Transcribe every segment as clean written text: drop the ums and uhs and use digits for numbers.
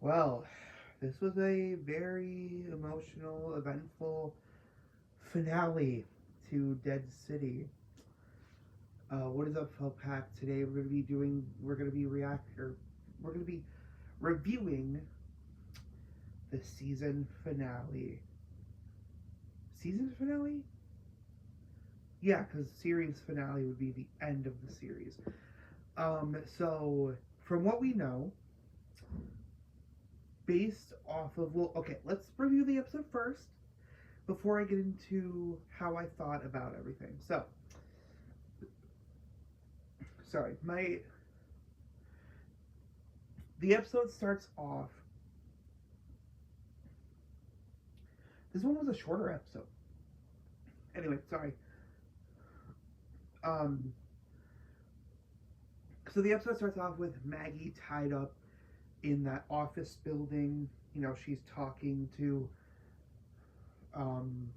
Well, this was a very emotional, eventful finale to Dead City. What is up, Pack? Today we're gonna be we're gonna be reviewing the season finale. Season finale? Yeah, because series finale would be the end of the series. So from what we know, based off of okay, let's review the episode first before I get into how I thought about everything. So, sorry, my the episode starts off. This one was a shorter episode. Anyway, sorry. Um, so the episode starts off with Maggie tied up in that office building. You know, she's talking to um,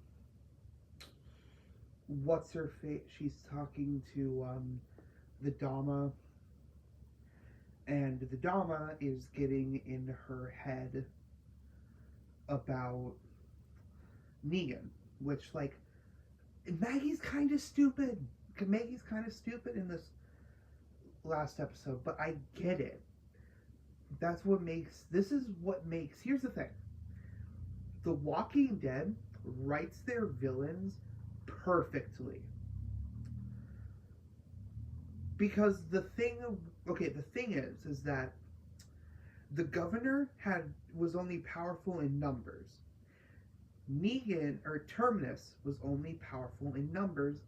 what's her face? She's talking to the Dama, and the Dama is getting in her head about Negan, which like Maggie's kind of stupid. Maggie's kind of stupid in this last episode, but I get it. That's what makes this is what makes. Here's the thing: The Walking Dead writes their villains perfectly. Because the thing is that the governor was only powerful in numbers. Negan or Terminus was only powerful in numbers.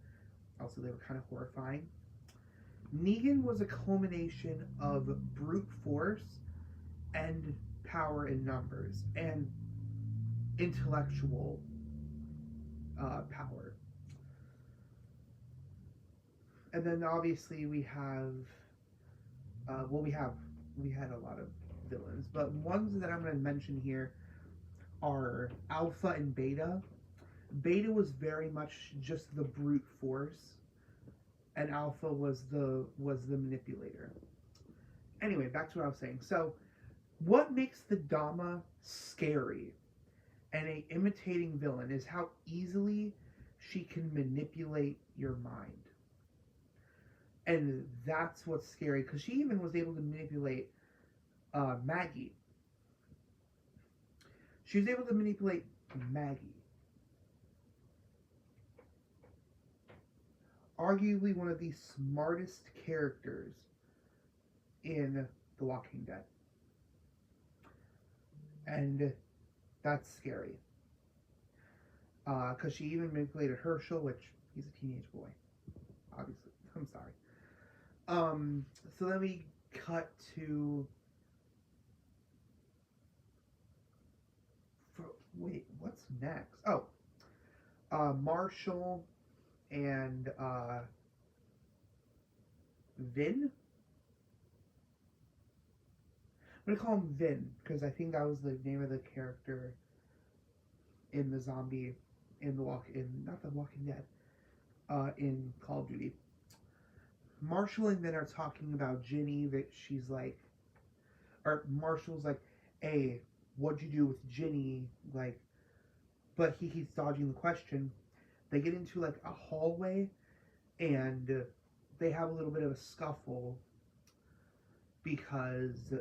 Also, they were kind of horrifying. Negan was a culmination of brute force and power in numbers and intellectual power. And then obviously we have, we had a lot of villains, but ones that I'm going to mention here are Alpha and Beta. Beta was very much just the brute force, and Alpha was the manipulator. Anyway, back to what I was saying. So, what makes the Dama scary and a imitating villain is how easily she can manipulate your mind. And that's what's scary, because she even was able to manipulate Maggie. She was able to manipulate Maggie. Arguably one of the smartest characters in The Walking Dead. And that's scary. Because she even manipulated Herschel, which he's a teenage boy. Obviously. I'm sorry. So then we cut to... Wait, what's next? Oh. Marshall and Vin? I'm gonna call him Vin, because I think that was the name of the character in the zombie, not the Walking Dead, in Call of Duty. Marshall and Vin are talking about Ginny, that she's like, or Marshall's like, hey, what'd you do with Ginny? Like, but he keeps dodging the question. They get into like a hallway, and they have a little bit of a scuffle because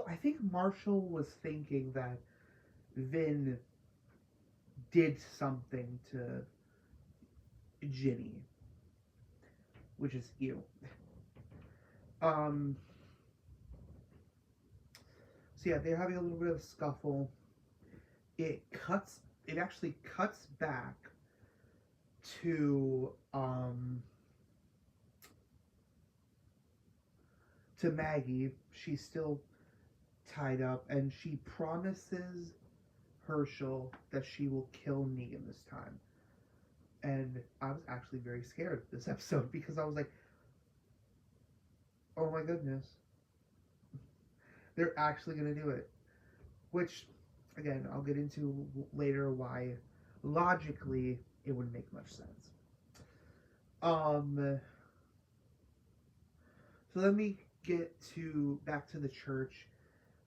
I think Marshall was thinking that Vin did something to Ginny, which is ew. So yeah, they're having a little bit of a scuffle. It actually cuts back to Maggie. She's still tied up, and she promises Herschel that she will kill Negan this time. And I was actually very scared this episode, because I was like, oh my goodness, they're actually going to do it. Which, again, I'll get into later why logically it wouldn't make much sense. So then we get to back to the church,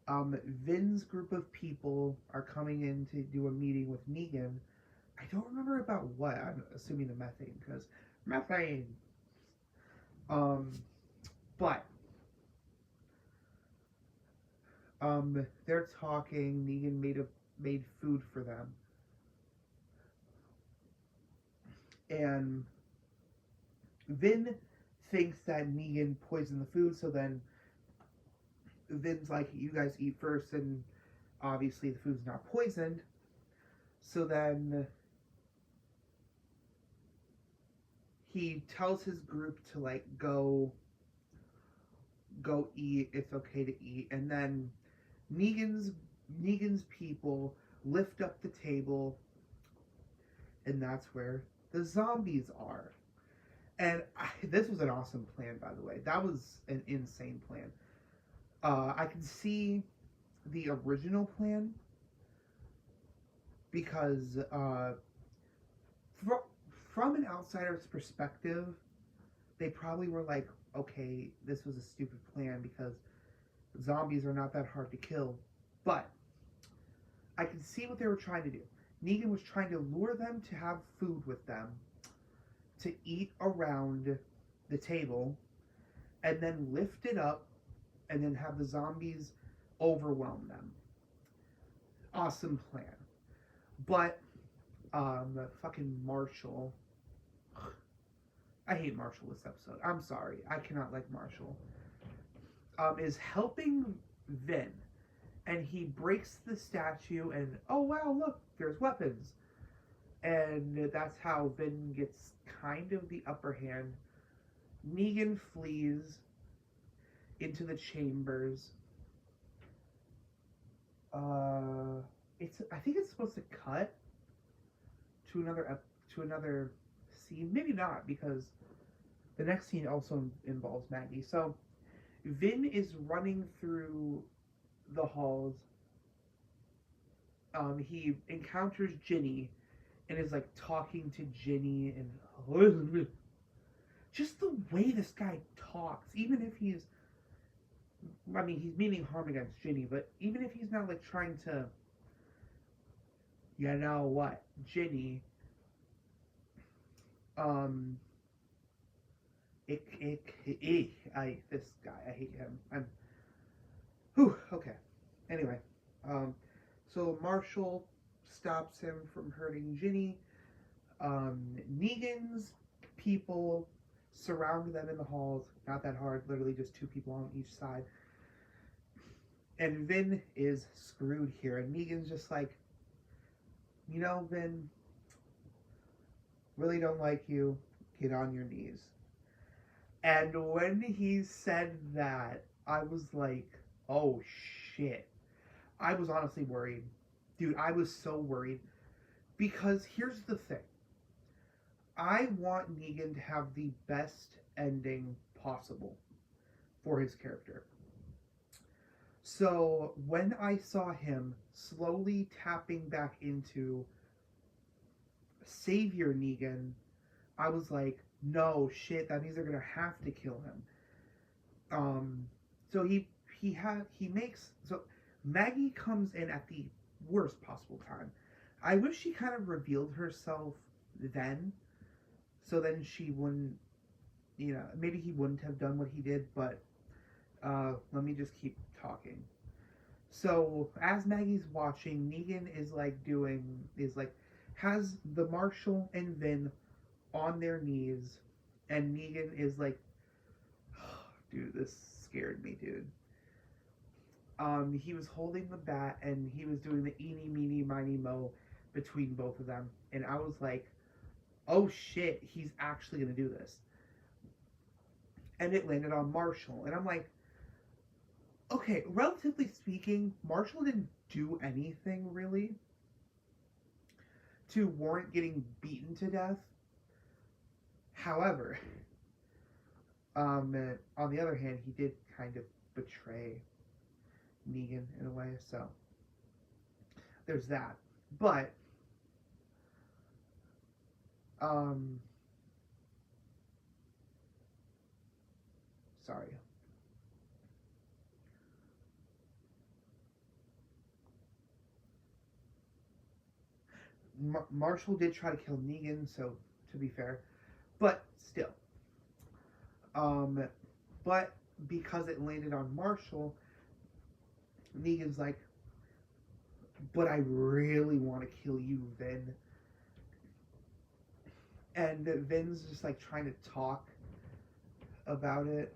Vin's group of people are coming in to do a meeting with Negan. I don't remember about what. I'm assuming the methane, because methane. Um, but they're talking. Negan made food for them, and Vin thinks that Negan poisoned the food. So then Vin's like, "You guys eat first," and obviously the food's not poisoned. So then he tells his group to like go eat. It's okay to eat, and then Negan's people lift up the table, and that's where the zombies are. And this was an awesome plan, by the way. That was an insane plan. I can see the original plan because from an outsider's perspective, they probably were like, okay, this was a stupid plan because zombies are not that hard to kill. But I can see what they were trying to do. Negan was trying to lure them to have food with them, to eat around the table, and then lift it up, and then have the zombies overwhelm them. Awesome plan. But, fucking Marshall. I hate Marshall this episode. I'm sorry. I cannot like Marshall. Is helping Vin. And he breaks the statue, and oh wow, look, there's weapons. And that's how Vin gets kind of the upper hand. Negan flees into the chambers. I think it's supposed to cut to another scene. Maybe not, because the next scene also involves Maggie. So Vin is running through the halls. He encounters Ginny and is like talking to Ginny, and just the way this guy talks, even if he's meaning harm against Ginny, but even if he's not like trying to, you know what, Ginny, this guy, I hate him. Okay. Anyway, so Marshall stops him from hurting Ginny. Negan's people surround them in the halls. Not that hard, literally just two people on each side. And Vin is screwed here. And Negan's just like, you know, Vin, really don't like you. Get on your knees. And when he said that, I was like, oh shit. I was honestly worried. Dude, I was so worried. Because here's the thing. I want Negan to have the best ending possible for his character. So when I saw him slowly tapping back into Savior Negan, I was like, no shit, that means they're gonna have to kill him. So so Maggie comes in at the worst possible time. I wish she kind of revealed herself then, so then she wouldn't, maybe he wouldn't have done what he did, but let me just keep talking. So as Maggie's watching, Negan has the Marshall and Vin on their knees, and Negan is like, oh, dude, this scared me, dude. He was holding the bat, and he was doing the eeny, meeny, miny, mo between both of them, and I was like, oh shit, he's actually gonna do this. And it landed on Marshall, and I'm like, okay, relatively speaking, Marshall didn't do anything really to warrant getting beaten to death. However, on the other hand, he did kind of betray Negan in a way, so there's that. But sorry. Marshall did try to kill Negan, so to be fair, but still. Um, but because it landed on Marshall, Negan's like, but I really want to kill you, Vin. And Vin's just like trying to talk about it.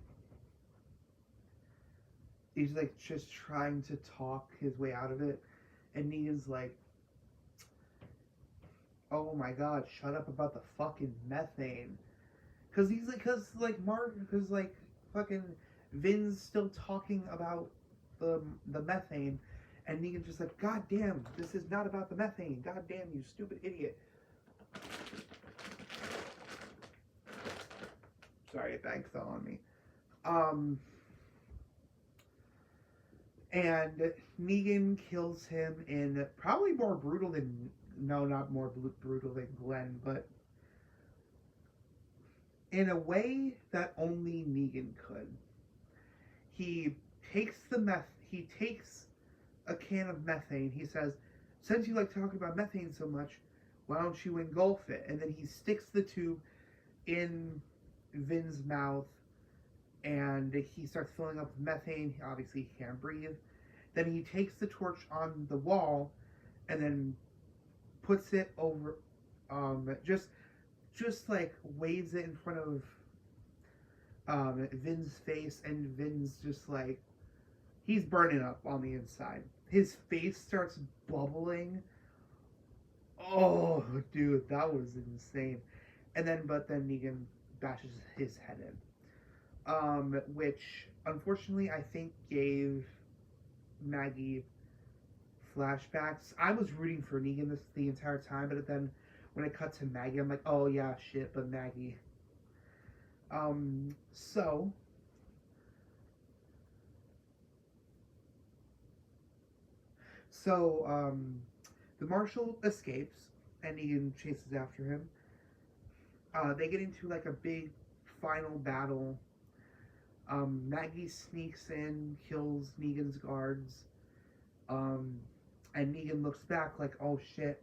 He's like just trying to talk his way out of it. And Negan's like, oh my god, shut up about the fucking methane. Cause he's like, cause like fucking Vin's still talking about the methane, and Negan's just like, god damn, this is not about the methane. God damn, you stupid idiot. Sorry, a bag fell on me. And Negan kills him in probably more brutal than, no, not more brutal than Glenn, but in a way that only Negan could. He takes he takes a can of methane. He says, since you like talking about methane so much, why don't you engulf it? And then he sticks the tube in Vin's mouth, and he starts filling up with methane. Obviously, he can't breathe. Then he takes the torch on the wall, and then puts it over, just like waves it in front of Vin's face, and Vin's just like, he's burning up on the inside. His face starts bubbling. Oh, dude, that was insane. But then Negan bashes his head in, which unfortunately I think gave Maggie flashbacks. I was rooting for Negan the entire time, but then when it cut to Maggie, I'm like, oh yeah, shit, but Maggie. So the Marshal escapes, and Negan chases after him. They get into like a big final battle. Maggie sneaks in, kills Negan's guards, and Negan looks back like, oh shit,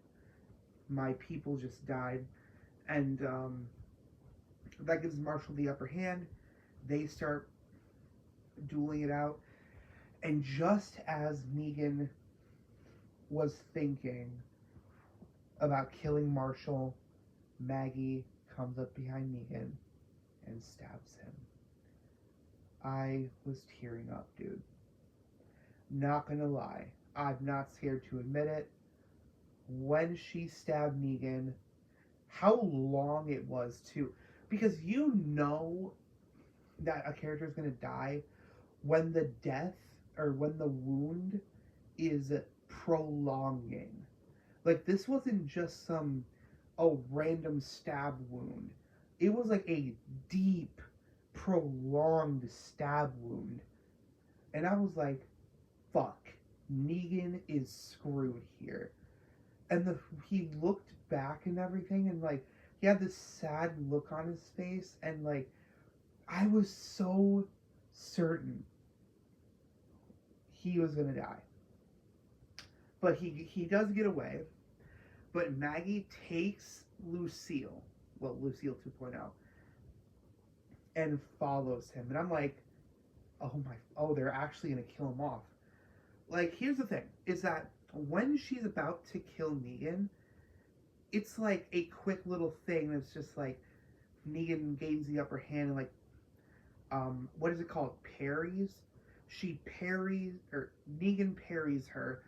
my people just died. And that gives Marshall the upper hand. They start dueling it out. And just as Negan was thinking about killing Marshall, Maggie comes up behind Negan and stabs him. I was tearing up, dude. Not gonna lie, I'm not scared to admit it. When she stabbed Negan, how long it was too. Because you know that a character is gonna die when the death or when the wound is prolonging. Like, this wasn't just some random stab wound. It was like a deep, prolonged stab wound. And I was like, fuck, Negan is screwed here. And he looked back and everything, and like, he had this sad look on his face, and like, I was so certain he was gonna die. But he does get away. But Maggie takes Lucille 2.0, and follows him. And I'm like, they're actually gonna kill him off. Like, here's the thing, is that when she's about to kill Negan, it's like a quick little thing that's just like, Negan gains the upper hand and like, what is it called? Parries? Negan parries her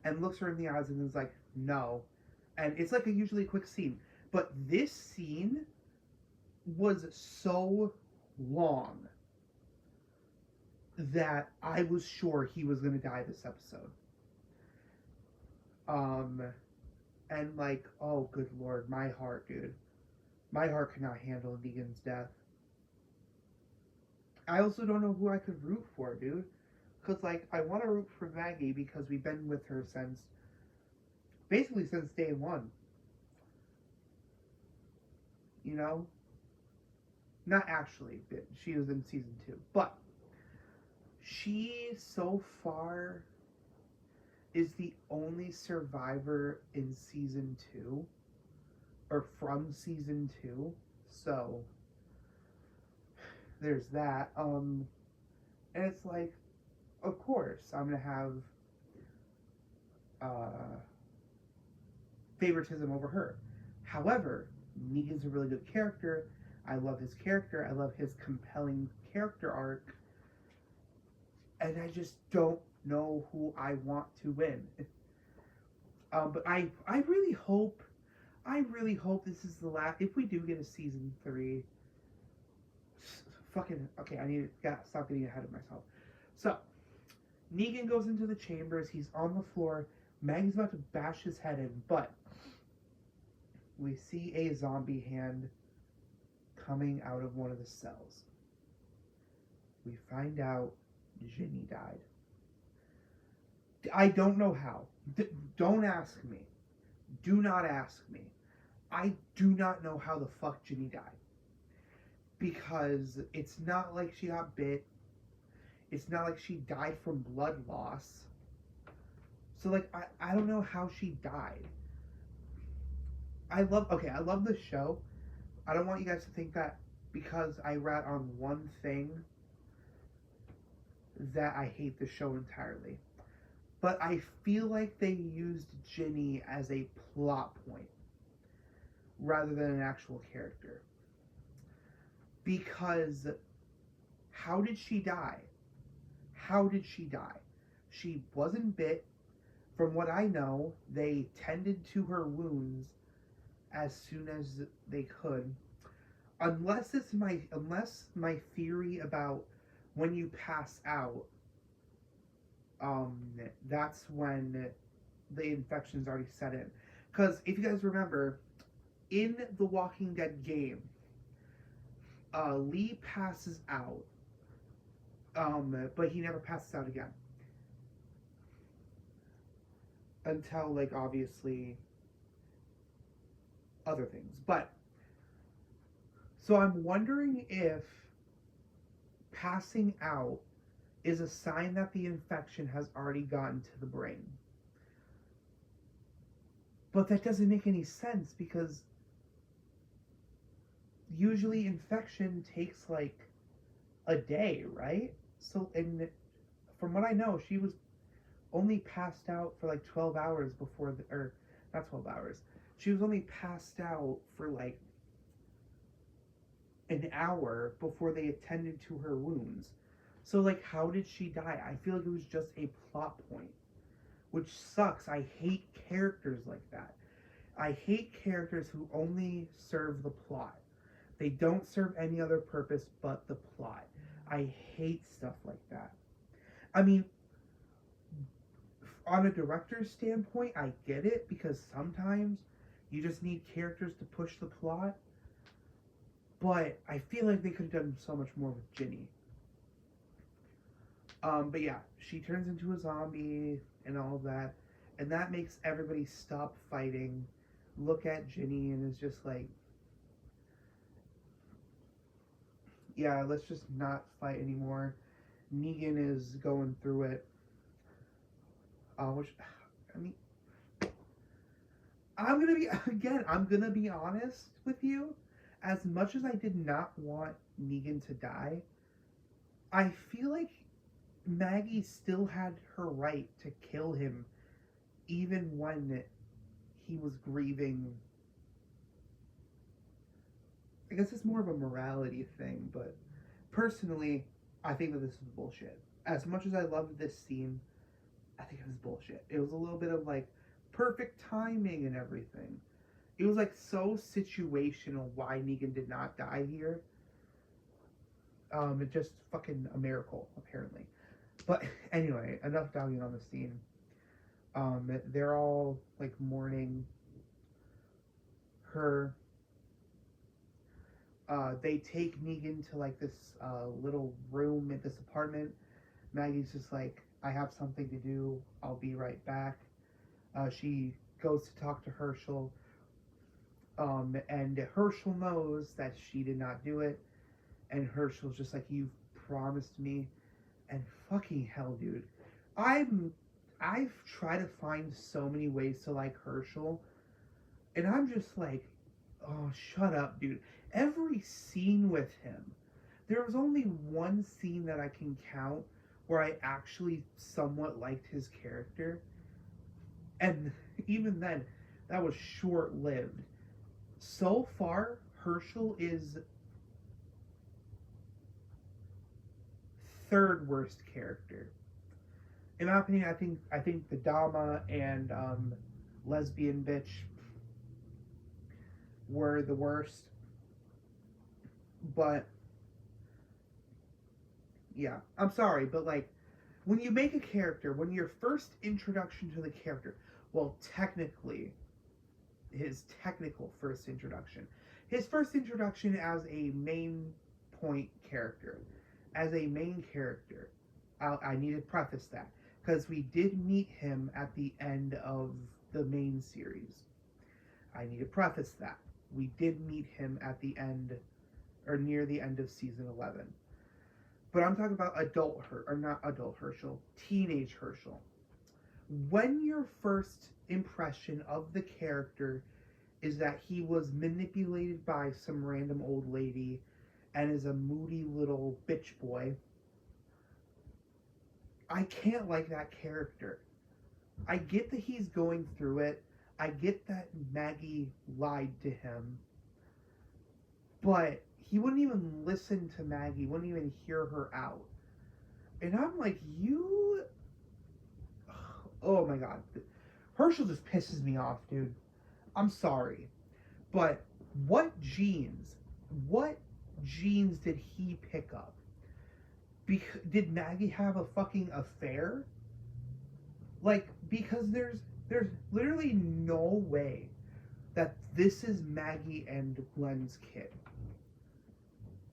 and looks her in the eyes and is like, no. And it's like usually a quick scene. But this scene was so long that I was sure he was going to die this episode. And like, oh good lord, my heart, dude. My heart could not handle Negan's death. I also don't know who I could root for, dude. Because, like, I want to root for Maggie because we've been with her basically since day one. You know? Not actually, she was in season 2. But she, so far, is the only survivor in season 2, or from season 2. So there's that. And it's like, of course, I'm gonna have uh, favoritism over her. However, Negan's a really good character. I love his character. I love his compelling character arc. And I just don't know who I want to win. But I really hope this is the last. If we do get a season 3, fucking okay. I need to stop getting ahead of myself. So Negan goes into the chambers. He's on the floor. Maggie's about to bash his head in, but we see a zombie hand coming out of one of the cells. We find out Ginny died. I don't know how. Don't ask me. Do not ask me. I do not know how the fuck Ginny died. Because it's not like she got bit. It's not like she died from blood loss. So, like, I don't know how she died. I love the show. I don't want you guys to think that because I rat on one thing that I hate the show entirely. But I feel like they used Ginny as a plot point rather than an actual character. Because how did she die? How did she die? She wasn't bit. From what I know, they tended to her wounds as soon as they could. Unless my theory about when you pass out, that's when the infection's already set in. Because if you guys remember, in the Walking Dead game, Lee passes out, but he never passes out again. Until, like, obviously, other things. But, so I'm wondering if passing out is a sign that the infection has already gotten to the brain. But that doesn't make any sense because usually infection takes like a day, right? So, and from what I know, she was only passed out for like 12 hours before, or not 12 hours. She was only passed out for like an hour before they attended to her wounds. So, like, how did she die? I feel like it was just a plot point, which sucks. I hate characters like that. I hate characters who only serve the plot. They don't serve any other purpose but the plot. I hate stuff like that. I mean, on a director's standpoint, I get it, because sometimes you just need characters to push the plot. But I feel like they could have done so much more with Ginny. But yeah, she turns into a zombie and all of that. And that makes everybody stop fighting, look at Ginny, and is just like, yeah, let's just not fight anymore. Negan is going through it. Which, I mean, I'm gonna be honest with you. As much as I did not want Negan to die, I feel like Maggie still had her right to kill him, even when he was grieving. I guess it's more of a morality thing, but personally, I think that this is bullshit. As much as I loved this scene, I think it was bullshit. It was a little bit of like perfect timing and everything. It was like so situational why Negan did not die here. It's just fucking a miracle, apparently. But anyway, enough dogging on the scene. They're all like mourning her. They take Negan to like this little room at this apartment. Maggie's just like, I have something to do. I'll be right back. She goes to talk to Herschel. And Herschel knows that she did not do it. And Herschel's just like, you promised me. And fucking hell, dude. I I've tried to find so many ways to like Herschel, and I'm just like, oh, shut up, dude. Every scene with him, there was only one scene that I can count where I actually somewhat liked his character, and even then, that was short lived. So far, Herschel is third worst character. In my opinion, I think the Dama and lesbian bitch were the worst. But yeah, I'm sorry, but like when you make a character, when your first introduction to the character, well, technically, his technical first introduction, his first introduction as a main point character, as a main character, I need to preface that because we did meet him at the end of the main series. I need to preface that we did meet him at the end or near the end of season 11. But I'm talking about not adult Herschel, teenage Herschel. When your first impression of the character is that he was manipulated by some random old lady and is a moody little bitch boy, I can't like that character. I get that he's going through it. I get that Maggie lied to him. But he wouldn't even listen to Maggie, wouldn't even hear her out. And I'm like, you... Oh my god. Herschel just pisses me off, dude. I'm sorry. But what genes did he pick up? Did Maggie have a fucking affair? Like, because there's literally no way that this is Maggie and Glenn's kid.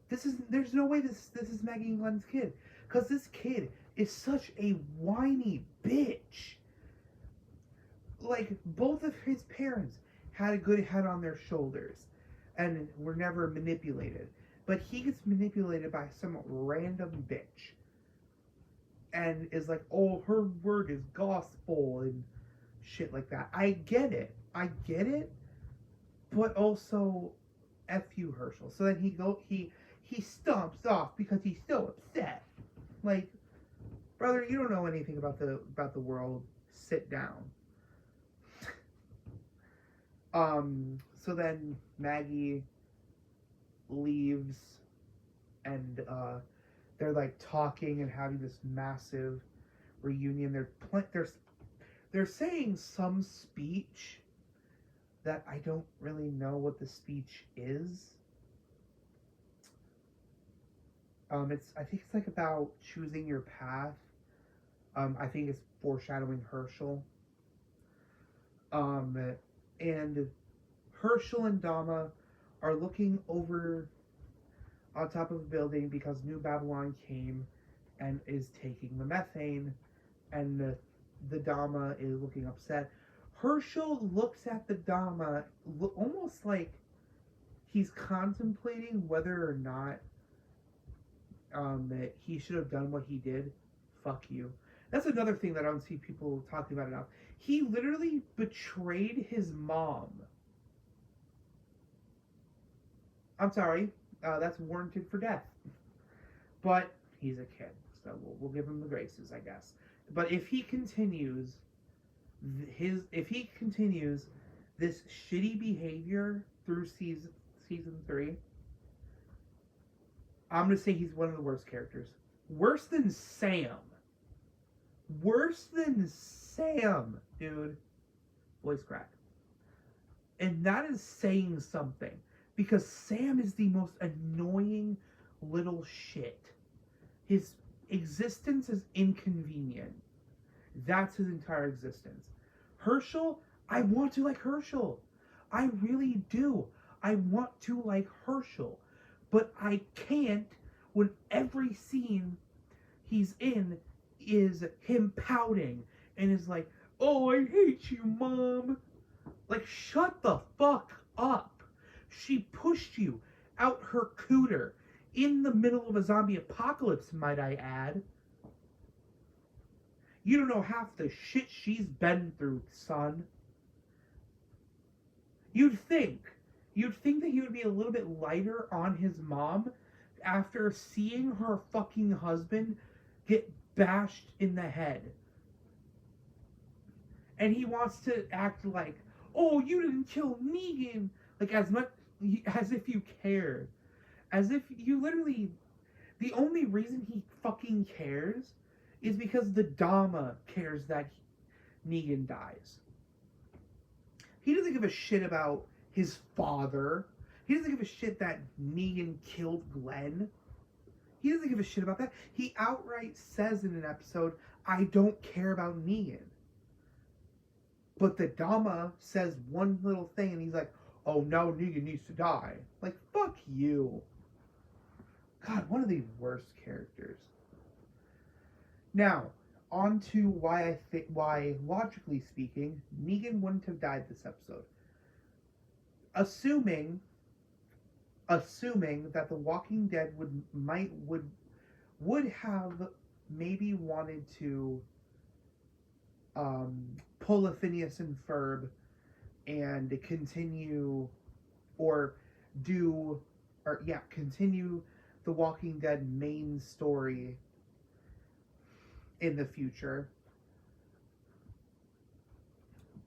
There's no way this is Maggie and Glenn's kid. Because this kid is such a whiny bitch. Like, both of his parents had a good head on their shoulders and were never manipulated. But he gets manipulated by some random bitch. And is like, oh, her word is gospel and shit like that. I get it. But also, F you, Herschel. So then he stomps off because he's so upset. Like, brother, you don't know anything about the world. Sit down. So then Maggie leaves, and they're like talking and having this massive reunion. They're saying some speech that I don't really know what the speech is. I think it's like about choosing your path. I think it's foreshadowing Herschel. And Herschel and Dama are looking over on top of a building because New Babylon came and is taking the methane, and the Dama is looking upset. Herschel looks at the Dama almost like he's contemplating whether or not that he should have done what he did. Fuck you. That's another thing that I don't see people talking about enough. He literally betrayed his mom. I'm sorry. That's warranted for death. But he's a kid, so we'll give him the graces, I guess. But if he continues this shitty behavior through season 3, I'm gonna say he's one of the worst characters. Worse than Sam. Dude. Voice crack. And that is saying something. Because Sam is the most annoying little shit. His existence is inconvenient. That's his entire existence. Herschel, I want to like Herschel. I really do. I want to like Herschel. But I can't when every scene he's in is him pouting and is like, oh, I hate you, Mom. Like, shut the fuck up. She pushed you out her cooter in the middle of a zombie apocalypse, might I add. You don't know half the shit she's been through, son. You'd think. You'd think that he would be a little bit lighter on his mom after seeing her fucking husband get bashed in the head. And he wants to act like, oh, you didn't kill Negan. Like, as if you cared. As if you literally, the only reason he fucking cares is because the Dama cares that Negan dies. He doesn't give a shit about his father. He doesn't give a shit that Negan killed Glenn. He doesn't give a shit about that. He outright says in an episode, I don't care about Negan. But the Dama says one little thing and he's like, oh, now Negan needs to die. Like, fuck you. God, one of the worst characters. Now, on to why logically speaking, Negan wouldn't have died this episode. Assuming that The Walking Dead would have maybe wanted to pull a Phineas and Ferb and continue continue the Walking Dead main story in the future.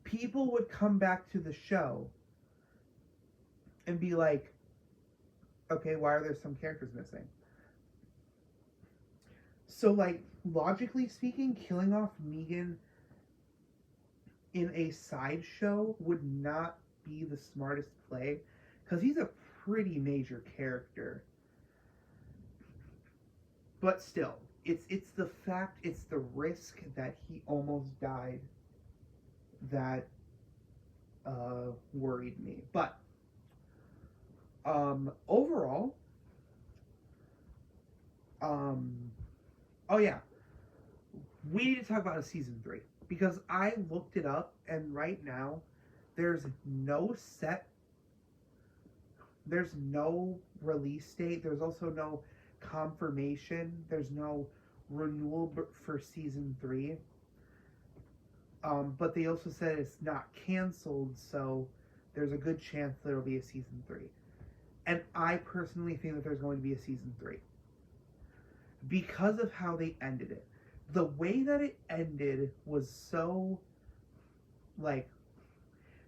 People would come back to the show and be like, okay, why are there some characters missing? So, like, logically speaking, killing off Negan in a sideshow would not be the smartest play, because he's a pretty major character. But still, it's the fact, it's the risk that he almost died that worried me. But overall, oh yeah, we need to talk about a season 3, because I looked it up, and right now there's no release date. There's also no confirmation. There's no renewal for season 3. But they also said it's not canceled, so there's a good chance there will be a season 3. And I personally think that there's going to be a season 3. Because of how they ended it. The way that it ended was so, like,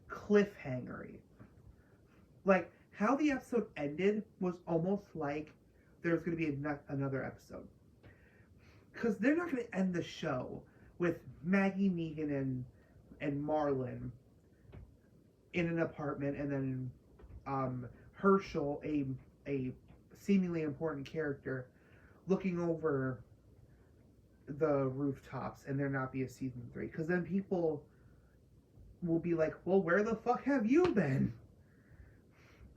cliffhangery. Like, how the episode ended was almost like there's going to be another episode. Because they're not going to end the show with Maggie, Negan, and Marlon in an apartment, and then Herschel, a seemingly important character, looking over the rooftops, and there not be a season 3. Because then people will be like, well, where the fuck have you been?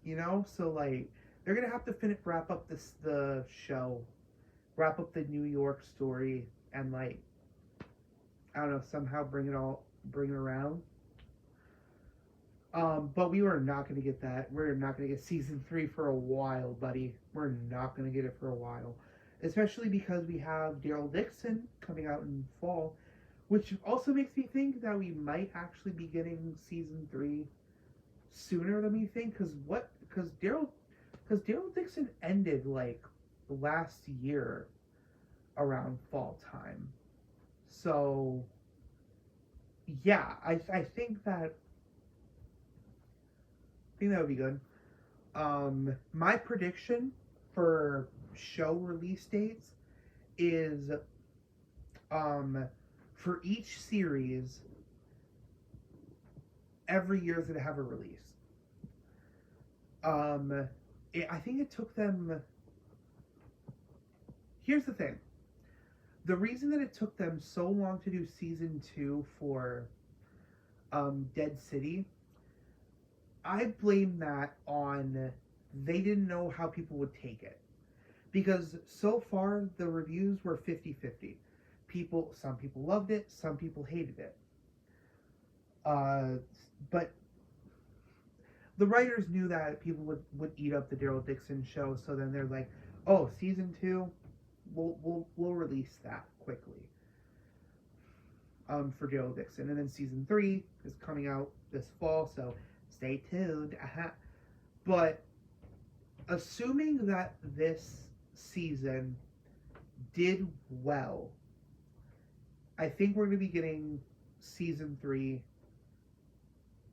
You know? So, like, they're going to have to wrap up the show, wrap up the New York story, and, like, I don't know, somehow bring it around. But we were not going to get that. We're not going to get season 3 for a while, buddy. We're not going to get it for a while. Especially because we have Daryl Dixon coming out in fall, which also makes me think that we might actually be getting season 3 sooner than we think. Because Daryl Dixon ended, like, last year around fall time. So, yeah, I think that would be good. My prediction for show release dates is for each series, every year is going to have a release. I think it took them... Here's the thing. The reason that it took them so long to do season 2 for Dead City, I blame that on they didn't know how people would take it. Because so far, the reviews were 50-50. Some people loved it, some people hated it. But the writers knew that people would eat up the Daryl Dixon show, so then they're like, oh, season 2, we'll release that quickly. for Joe Dixon. And then season 3 is coming out this fall, so stay tuned. But assuming that this season did well, I think we're going to be getting season 3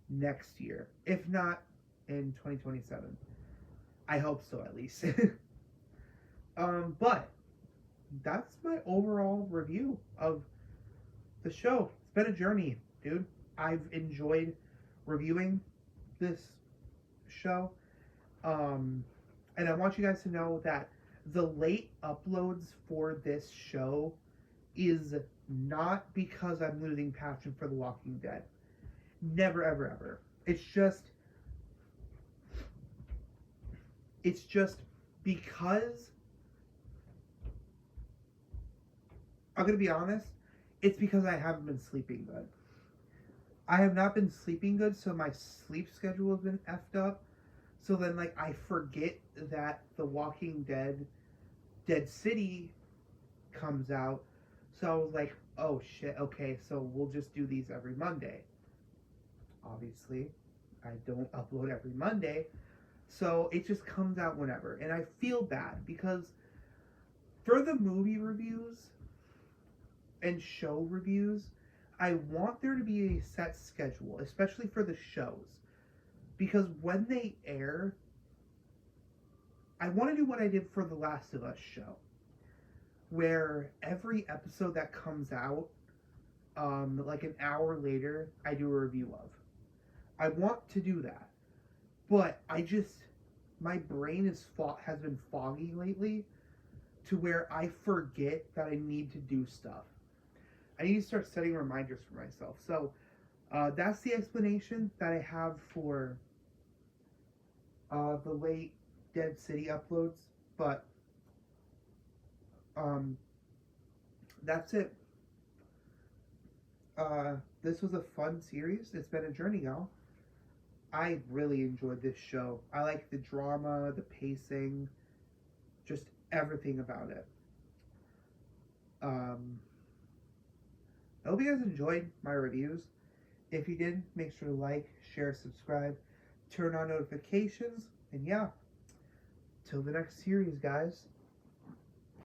next year, if not in 2027. I hope so, at least. But that's my overall review of the show. It's been a journey, dude. I've enjoyed reviewing this show. And I want you guys to know that the late uploads for this show is not because I'm losing passion for The Walking Dead. Never, ever, ever. It's just because, I'm going to be honest, it's because I haven't been sleeping good. I have not been sleeping good, so my sleep schedule has been effed up. So then, like, I forget that The Walking Dead, Dead City comes out. So I was like, oh shit, okay, so we'll just do these every Monday. Obviously, I don't upload every Monday. So it just comes out whenever. And I feel bad because for the movie reviews and show reviews, I want there to be a set schedule, especially for the shows. Because when they air, I want to do what I did for The Last of Us show, where every episode that comes out, like an hour later, I do a review of. I want to do that. But my brain has been foggy lately to where I forget that I need to do stuff. I need to start setting reminders for myself. So that's the explanation that I have for the late Dead City uploads. But that's it. This was a fun series. It's been a journey, y'all. I really enjoyed this show. I like the drama, the pacing, just everything about it. I hope you guys enjoyed my reviews. If you did, make sure to like, share, subscribe, turn on notifications, and yeah, till the next series, guys.